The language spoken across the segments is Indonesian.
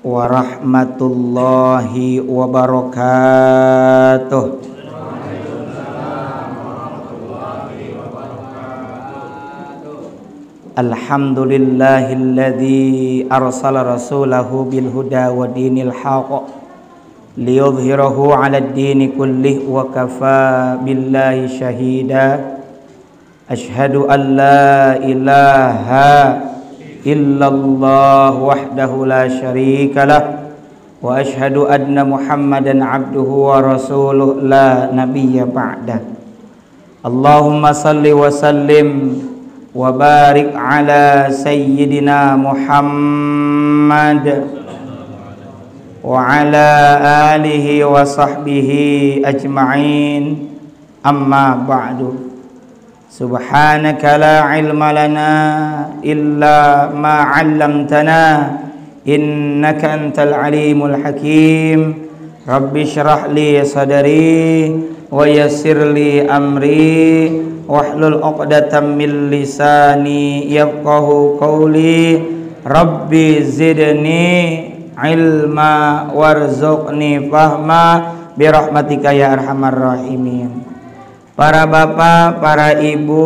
Warahmatullahi wabarakatuh. Alhamdulillahilladzi arsala rasulahu bil huda wa dinil haqq liyudhhirahu 'alad dini kullih wa kafa billahi syahida. Asyhadu an la ilaha illallah wahdahu la syarikalah wa asyhadu anna Muhammadan abduhu wa rasuluh la nabiyya ba'dah. Allahumma salli wa sallim wa barik ala sayyidina Muhammad wa ala alihi wa sahbihi ajma'in. Amma ba'du. Subhanaka la ilma lana illa ma 'allamtana innaka antal alimul hakim. Rabbi shrah li sadri wa yassir li amri wahlul 'uqdatam min lisani yafqahu qawli. Rabbi zidni ilma warzuqni fahma birahmatika ya arhamar rahimin. Para bapak, para ibu,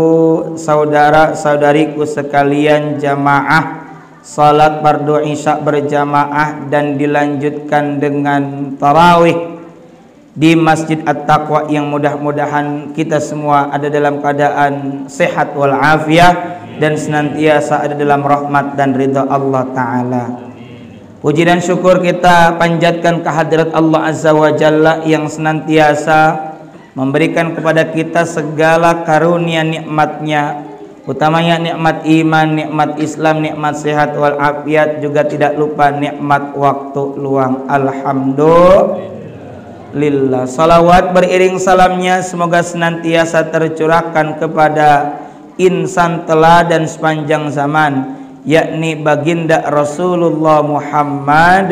saudara-saudariku sekalian, jamaah salat fardu isya berjamaah dan dilanjutkan dengan tarawih di Masjid At-Taqwa yang mudah-mudahan kita semua ada dalam keadaan sehat wal afiah dan senantiasa ada dalam rahmat dan ridha Allah Ta'ala. Puji dan syukur kita panjatkan kehadirat Allah Azza wa Jalla yang senantiasa memberikan kepada kita segala karunia nikmatnya, utamanya nikmat iman, nikmat Islam, nikmat sehat wal afiat, juga tidak lupa nikmat waktu luang. Alhamdulillah. Salawat beriring salamnya semoga senantiasa tercurahkan kepada insan teladan sepanjang zaman, yakni baginda Rasulullah Muhammad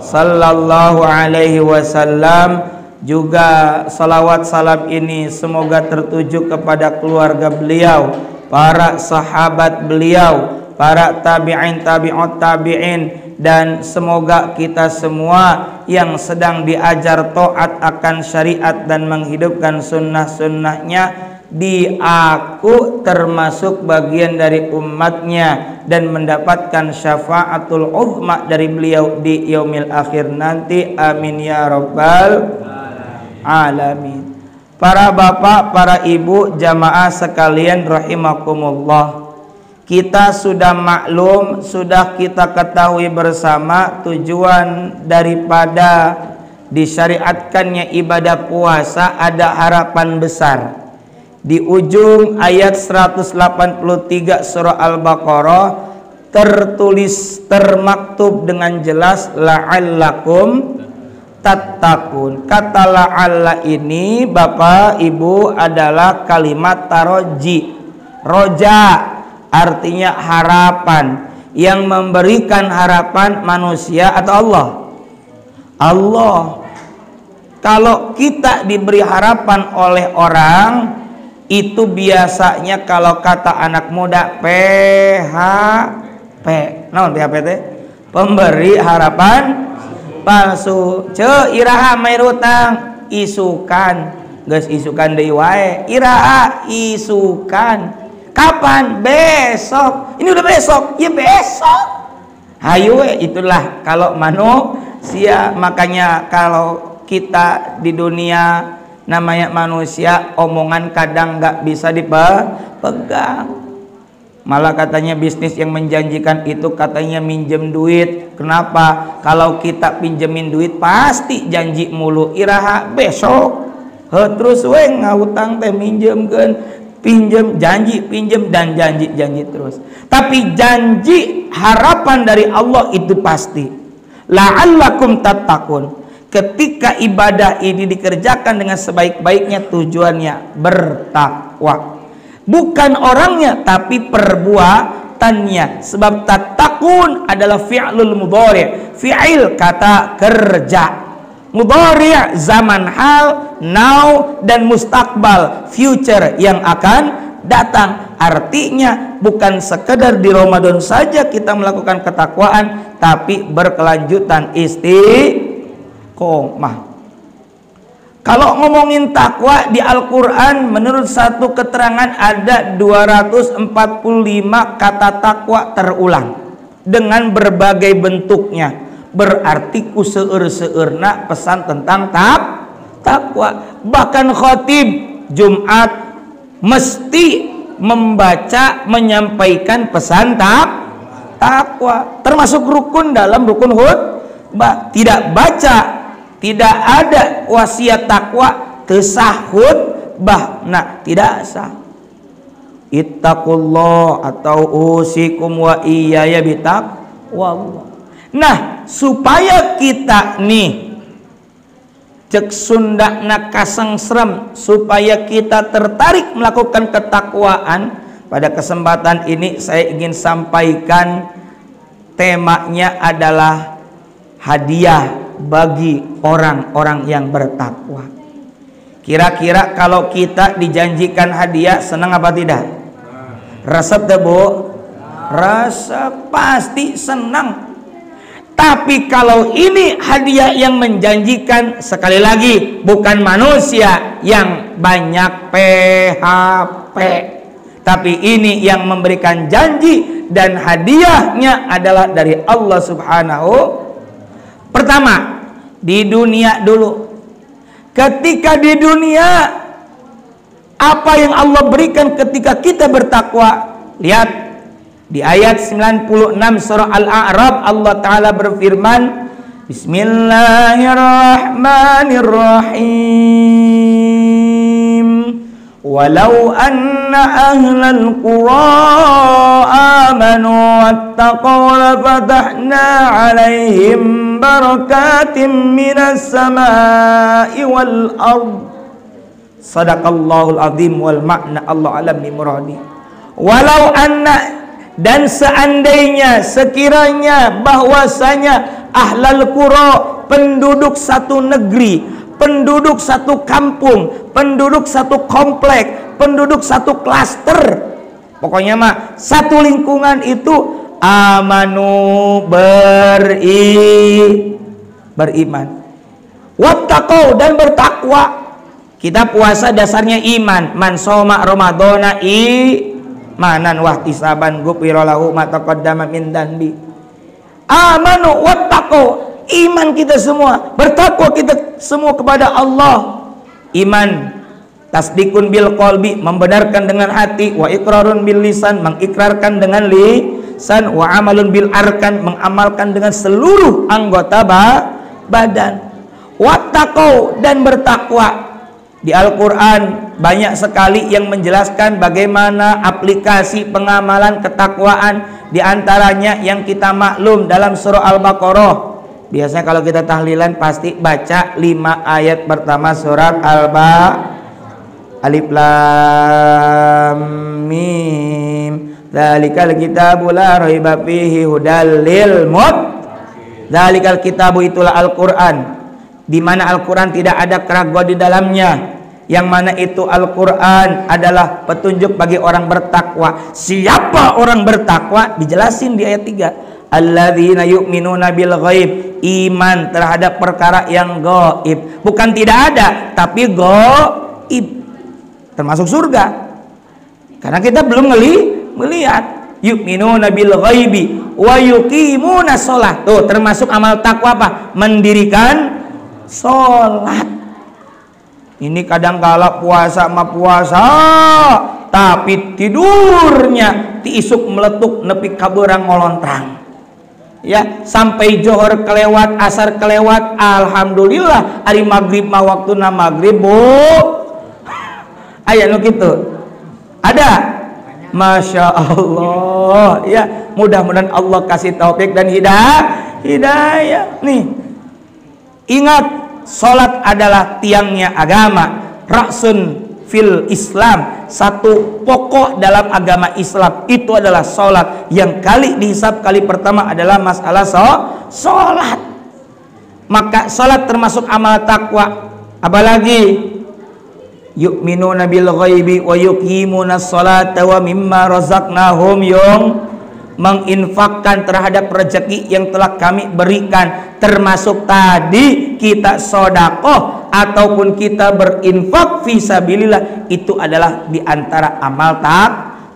sallallahu alaihi wasallam. Juga salawat salam ini semoga tertuju kepada keluarga beliau, para sahabat beliau, para tabi'in, tabi'ut tabi'in, dan semoga kita semua yang sedang diajar taat akan syariat dan menghidupkan sunnah-sunnahnya diaku termasuk bagian dari umatnya dan mendapatkan syafaatul uzma dari beliau di yaumil akhir nanti. Amin ya rabbal alamin. Para bapak, para ibu, jamaah sekalian rahimakumullah, kita sudah maklum, sudah kita ketahui bersama tujuan daripada disyariatkannya ibadah puasa ada harapan besar. Di ujung ayat 183 surah Al-Baqarah tertulis, termaktub dengan jelas la'allakum tattaqun. Kata la'alla ini Bapak Ibu adalah kalimat taroji. Roja artinya harapan. Yang memberikan harapan manusia atau Allah? Allah. Kalau kita diberi harapan oleh orang, itu biasanya kalau kata anak muda PHP. Naon PHP teh? Pemberi harapan palsu. Ce iraha main utang isukan, geus isukan deui wae. Iraha isukan. Kapan? Besok. Ini udah besok. Ya besok. Hayu we. Itulah kalau manusia. Makanya kalau kita di dunia namanya manusia, omongan kadang nggak bisa dipegang. Malah katanya bisnis yang menjanjikan itu katanya minjem duit. Kenapa? Kalau kita pinjemin duit pasti janji mulu. Iraha besok. Terus we ngahutang teh minjemkeun, pinjem, janji, pinjem, dan janji terus. Tapi janji harapan dari Allah itu pasti. La'allakum tattaqun. Ketika ibadah ini dikerjakan dengan sebaik-baiknya, tujuannya bertakwa. Bukan orangnya tapi perbuatannya. Sebab tattaqun adalah fi'lul mudhari', fi'il kata kerja. Mudhari' zaman hal, now, dan mustaqbal future yang akan datang. Artinya bukan sekedar di Ramadan saja kita melakukan ketakwaan, tapi berkelanjutan istiqomah. Kalau ngomongin takwa di Al-Quran, menurut satu keterangan ada 245 kata takwa terulang dengan berbagai bentuknya. Berarti ku seueur-seueurna pesan tentang takwa. Bahkan khotib Jumat mesti membaca, menyampaikan pesan takwa. Termasuk rukun dalam rukun khutbah. Tidak baca, tidak ada wasiat takwa, tesahud bah, nah tidak sah. Ittaqullah atau usikum wa iyaya bitaqwa. Nah, supaya kita nih cek sundakna kasengsrem, supaya kita tertarik melakukan ketakwaan, pada kesempatan ini saya ingin sampaikan temanya adalah hadiah bagi orang-orang yang bertakwa. Kira-kira kalau kita dijanjikan hadiah, senang apa tidak? Resep deh bu? Resep, pasti senang. Tapi kalau ini hadiah yang menjanjikan, sekali lagi bukan manusia yang banyak PHP, tapi ini yang memberikan janji dan hadiahnya adalah dari Allah Subhanahu. Pertama, di dunia dulu. Ketika di dunia, apa yang Allah berikan ketika kita bertakwa? Lihat di ayat 96 surah Al-A'raf, Allah Ta'ala berfirman, Bismillahirrahmanirrahim. Walau anna ahlal qura amanu wattaqaw lafatahna alaihim barakatim minas samai wal ard. Sadaqallahul azim wal makna Allah alam bi muradi. Walau anna, dan seandainya, sekiranya, bahwasanya ahlal qura, penduduk satu negeri, penduduk satu kampung, penduduk satu komplek, penduduk satu klaster, pokoknya mah satu lingkungan itu, amanu, beriman, wattaqau, dan bertakwa. Kita puasa dasarnya iman, man soma ramadhana imanan wahtisaban ghufira lahu ma taqaddama min dzanbi. Amanu wattaqau, iman kita semua, bertakwa kita semua kepada Allah. Iman tasdikun bil qalbi, membenarkan dengan hati, wa iqrarun bil lisan, mengikrarkan dengan lisan, wa amalun bil arkan, mengamalkan dengan seluruh anggota badan. Wattaqau, dan bertakwa. Di Al-Quran banyak sekali yang menjelaskan bagaimana aplikasi pengamalan ketakwaan. Di antaranya yang kita maklum dalam surah Al-Baqarah. Biasanya kalau kita tahlilan pasti baca 5 ayat pertama surat Al-Baqarah. Alif Lam Mim. Dzalikal kitabu la raiba fihi hudal lil muttaqin. Dzalikal kitabu, itulah Al-Quran, di mana Al-Quran tidak ada keraguan di dalamnya, yang mana itu Al-Quran adalah petunjuk bagi orang bertakwa. Siapa orang bertakwa? Dijelasin di ayat 3. Alladzina yu'minuna bil ghaib, iman terhadap perkara yang gaib, bukan tidak ada, tapi gaib, termasuk surga, karena kita belum melihat. Yu'minuna bil ghaibi wa yuqimuna shalah. Tuh termasuk amal takwa apa? Mendirikan sholat. Ini kadang kala puasa mah puasa, tapi tidurnya tiisuk meletuk nepi kabeurang ngolontrang. Ya, sampai johor kelewat, asar kelewat, alhamdulillah hari maghrib mah waktuna maghrib, bu. Aya nu kitu. Ada? Masya Allah. Ya, mudah-mudahan Allah kasih taufik dan hidayah. Nih, ingat, sholat adalah tiangnya agama, raksun fil Islam, satu pokok dalam agama Islam itu adalah sholat. Yang kali dihisab kali pertama adalah masalah sholat. Maka sholat termasuk amal takwa. Apalagi yu'minuna bil ghaibi wa yuqimunas sholata wa mimma razaqnahum menginfakkan terhadap rezeki yang telah kami berikan, termasuk tadi kita sedekah ataupun kita berinfak fisabilillah, itu adalah diantara amal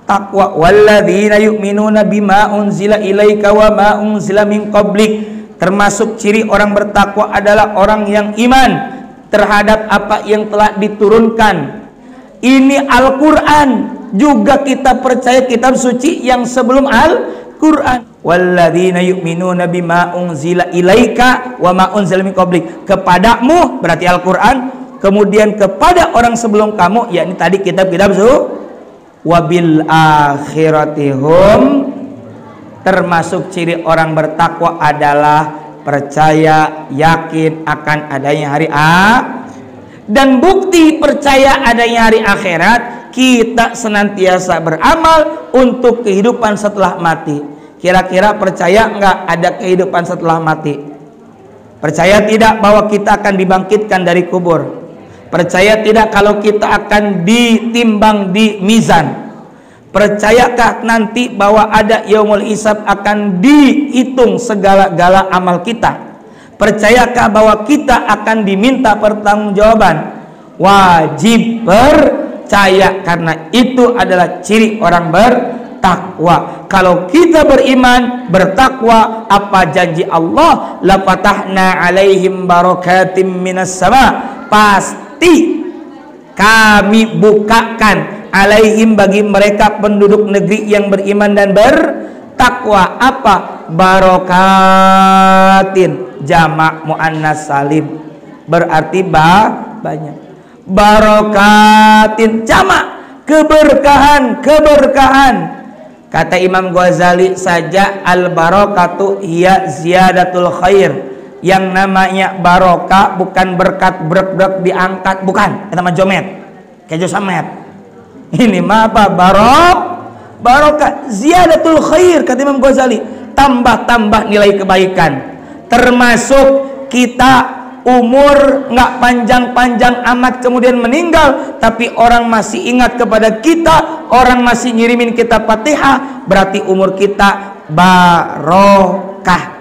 takwa. Walladzina yu'minuna bima unzila ilaika wa ma unzila min qablik, termasuk ciri orang bertakwa adalah orang yang iman terhadap apa yang telah diturunkan. Ini Al-Quran, juga kita percaya kitab suci yang sebelum Al-Quran. Walladzina yu'minuna bima unzila ilaika wa ma unzila min qablik, kepadamu berarti Al-Quran, kemudian kepada orang sebelum kamu, yakni tadi kitab-kitab suci. Wabil akhiratihum, termasuk ciri orang bertakwa adalah percaya, yakin akan adanya hari akhirat. Dan bukti percaya adanya hari akhirat, kita senantiasa beramal untuk kehidupan setelah mati. Kira-kira percaya nggak ada kehidupan setelah mati? Percaya tidak bahwa kita akan dibangkitkan dari kubur? Percaya tidak kalau kita akan ditimbang di mizan? Percayakah nanti bahwa ada yaumul hisab, akan dihitung segala-gala amal kita? Percayakah bahwa kita akan diminta pertanggungjawaban? Wajib percaya, karena itu adalah ciri orang bertakwa. Kalau kita beriman, bertakwa, apa janji Allah? La fatahna alaihim barakatim minas sama, pasti kami bukakan alaihim bagi mereka penduduk negeri yang beriman dan bertakwa. Apa? Barokatin, jamak muannas salim, berarti banyak. Barokatin jamak, keberkahan. Kata Imam Ghazali saja, al barokatu hiya ziyadatul khair. Yang namanya barokah bukan berkat brek diangkat, bukan. Itu nama jomet, kejo samet. Ini mah apa? Barokah ziyadatul khair, kata Imam Ghazali, tambah nilai kebaikan. Termasuk kita umur nggak panjang-panjang amat kemudian meninggal, tapi orang masih ingat kepada kita, orang masih ngirimin kita Fatihah, berarti umur kita barokah.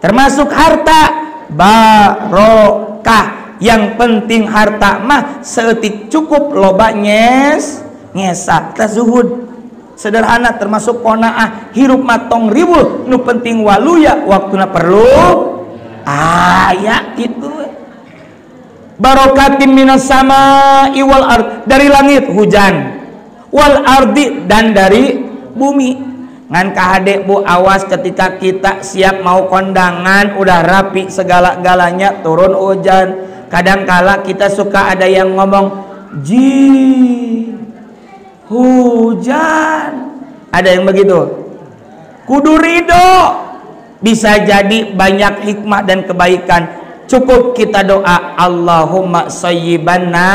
Termasuk harta barokah. Yang penting harta mah seetik cukup, loba ngesat tazuhud sederhana, termasuk qanaah, hirup matong ribul, nu penting waluya waktuna perlu ya gitu. Barokatim minas samai wal ard, dari langit hujan, wal ardi, dan dari bumi. Ngan kahade bu, awas ketika kita siap mau kondangan, udah rapi segala-galanya, turun hujan. Kadangkala kita suka ada yang ngomong hujan, ada yang begitu. Kudu ridho, bisa jadi banyak hikmah dan kebaikan. Cukup kita doa, Allahumma sayyibanna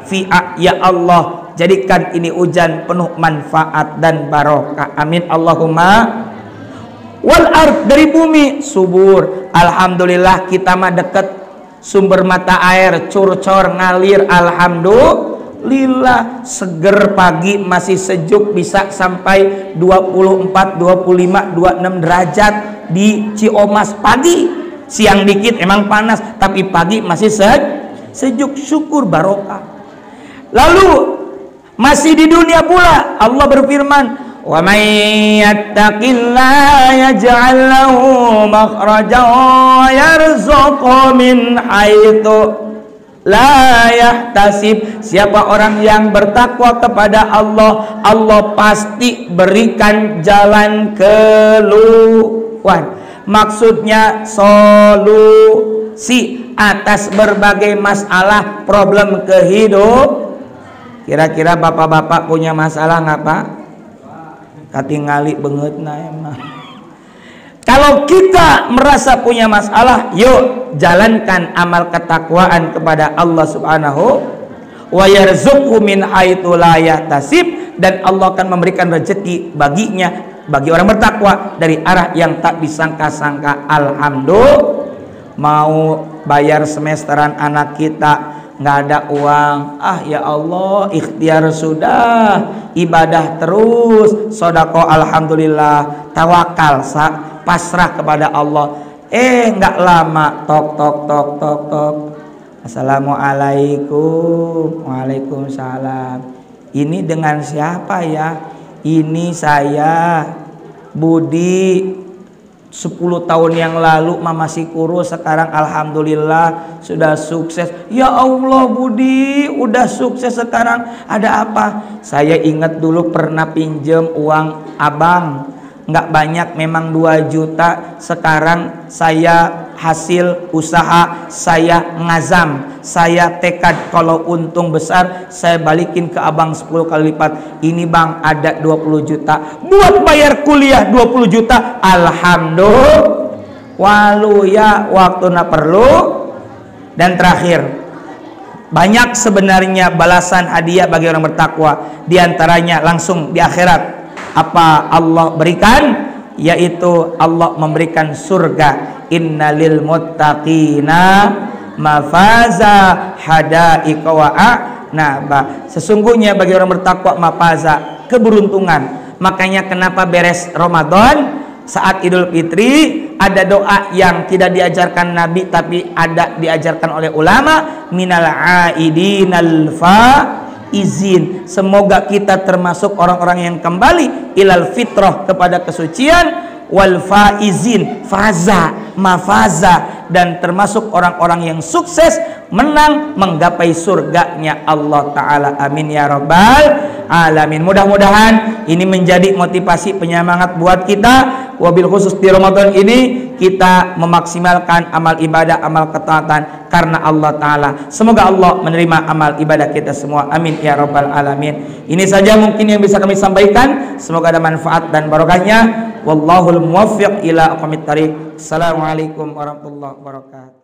fi'a, ya Allah jadikan ini hujan penuh manfaat dan barokah, amin Allahumma. Wal ard, dari bumi, subur, alhamdulillah kita mah deket sumber mata air, curcor ngalir, alhamdulillah. Seger pagi, masih sejuk, bisa sampai 24, 25, 26 derajat di Ciomas pagi. Siang dikit emang panas, tapi pagi masih sejuk, syukur barokah. Lalu masih di dunia pula Allah berfirman, wa may yattaqillaha yaj'al lahu makhrajan wa yarzuqhu min haitsu la yahtasib. Siapa orang yang bertakwa kepada Allah, Allah pasti berikan jalan keluar. Maksudnya solusi atas berbagai masalah, problem kehidupan. Kira-kira bapak-bapak punya masalah nggak Pak? Katingali banget nah emang. Kalau kita merasa punya masalah, yuk jalankan amal ketakwaan kepada Allah Subhanahu wa yarzuqhu min haitsu la yahtasib, dan Allah akan memberikan rezeki baginya, bagi orang bertakwa, dari arah yang tak disangka-sangka. Alhamdulillah. Mau bayar semesteran anak kita, nggak ada uang, ya Allah, ikhtiar sudah, ibadah terus, sodako alhamdulillah, tawakal, pasrah kepada Allah. Nggak lama, tok tok tok tok tok, assalamualaikum, waalaikumsalam. Ini dengan siapa ya? Ini saya Budi, 10 tahun yang lalu masih kurus, sekarang alhamdulillah sudah sukses. Ya Allah Budi, udah sukses sekarang, ada apa? Saya ingat dulu pernah pinjem uang abang, nggak banyak memang 2 juta. Sekarang saya hasil usaha, saya ngazam, saya tekad kalau untung besar saya balikin ke abang 10 kali lipat. Ini bang ada 20 juta buat bayar kuliah 20 juta. Alhamdulillah, walu ya waktu na perlu. Dan terakhir, banyak sebenarnya balasan hadiah bagi orang bertakwa, diantaranya langsung di akhirat apa Allah berikan, yaitu Allah memberikan surga. Innalil muttaqina mafaza hadaika wa a'naba. Sesungguhnya bagi orang bertakwa mafaza, keberuntungan. Makanya kenapa beres Ramadan saat Idul Fitri ada doa yang tidak diajarkan Nabi tapi ada diajarkan oleh ulama, minal aidinal faizin. Semoga kita termasuk orang-orang yang kembali ilal fitrah, kepada kesucian, wal faizin, faza, mafaza, dan termasuk orang-orang yang sukses, menang, menggapai surganya Allah Ta'ala. Amin ya rabbal alamin. Mudah-mudahan ini menjadi motivasi penyemangat buat kita, wabil khusus di Ramadan ini kita memaksimalkan amal ibadah, amal ketaatan karena Allah Ta'ala. Semoga Allah menerima amal ibadah kita semua. Amin ya rabbal alamin. Ini saja mungkin yang bisa kami sampaikan. Semoga ada manfaat dan barokahnya. Wallahul muwaffiq ila aqwamit thariq. Assalamualaikum warahmatullahi wabarakatuh.